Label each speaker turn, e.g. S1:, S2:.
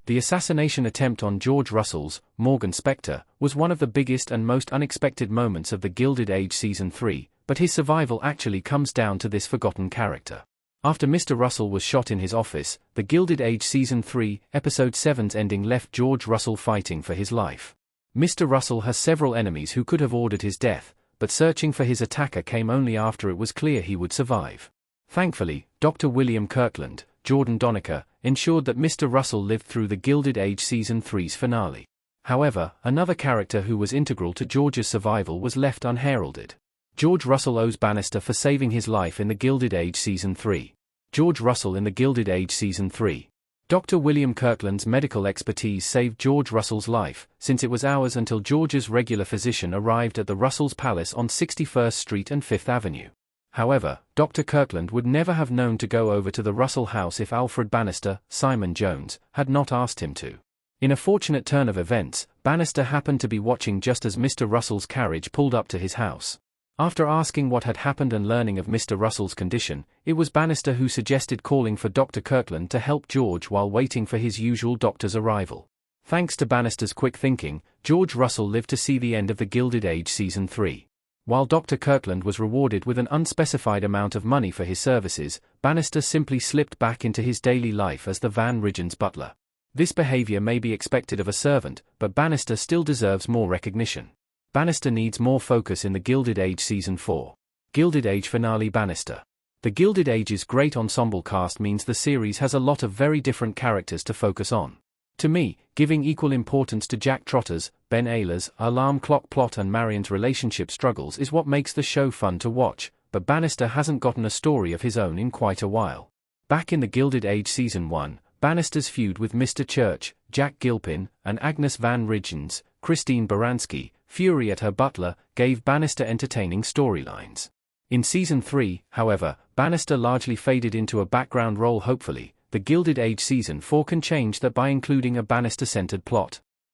S1: The assassination attempt on George Russell's Morgan Spectre was one of the biggest and most unexpected moments of the Gilded Age Season 3, but his survival actually comes down to this forgotten character. After Mr. Russell was shot in his office, the Gilded Age Season 3, Episode 7's ending left George Russell fighting for his life. Mr. Russell has several enemies who could have ordered his death, but searching for his attacker came only after it was clear he would survive. Thankfully, Dr. William Kirkland, Jordan Donaker, ensured that Mr. Russell lived through the Gilded Age Season 3's finale. However, another character who was integral to George's survival was left unheralded. George Russell owes Bannister for saving his life in the Gilded Age Season 3. George Russell in the Gilded Age Season 3. Dr. William Kirkland's medical expertise saved George Russell's life, since it was hours until George's regular physician arrived at the Russell's Palace on 61st Street and 5th Avenue. However, Dr. Kirkland would never have known to go over to the Russell house if Alfred Bannister, Simon Jones, had not asked him to. In a fortunate turn of events, Bannister happened to be watching just as Mr. Russell's carriage pulled up to his house. After asking what had happened and learning of Mr. Russell's condition, it was Bannister who suggested calling for Dr. Kirkland to help George while waiting for his usual doctor's arrival. Thanks to Bannister's quick thinking, George Russell lived to see the end of the Gilded Age Season 3. While Dr. Kirkland was rewarded with an unspecified amount of money for his services, Bannister simply slipped back into his daily life as the Van Ridgen's butler. This behavior may be expected of a servant, but Bannister still deserves more recognition. Bannister needs more focus in the Gilded Age Season 4. Gilded Age Finale Bannister. The Gilded Age's great ensemble cast means the series has a lot of very different characters to focus on. To me, giving equal importance to Jack Trotter's, Ben Ayler's, alarm clock plot and Marion's relationship struggles is what makes the show fun to watch, but Bannister hasn't gotten a story of his own in quite a while. Back in the Gilded Age Season 1, Bannister's feud with Mr. Church, Jack Gilpin, and Agnes Van Ridgens, Christine Baranski, fury at her butler, gave Bannister entertaining storylines. In Season 3, however, Bannister largely faded into a background role. Hopefully, the Gilded Age Season 4 can change that by including a Bannister-centered plot.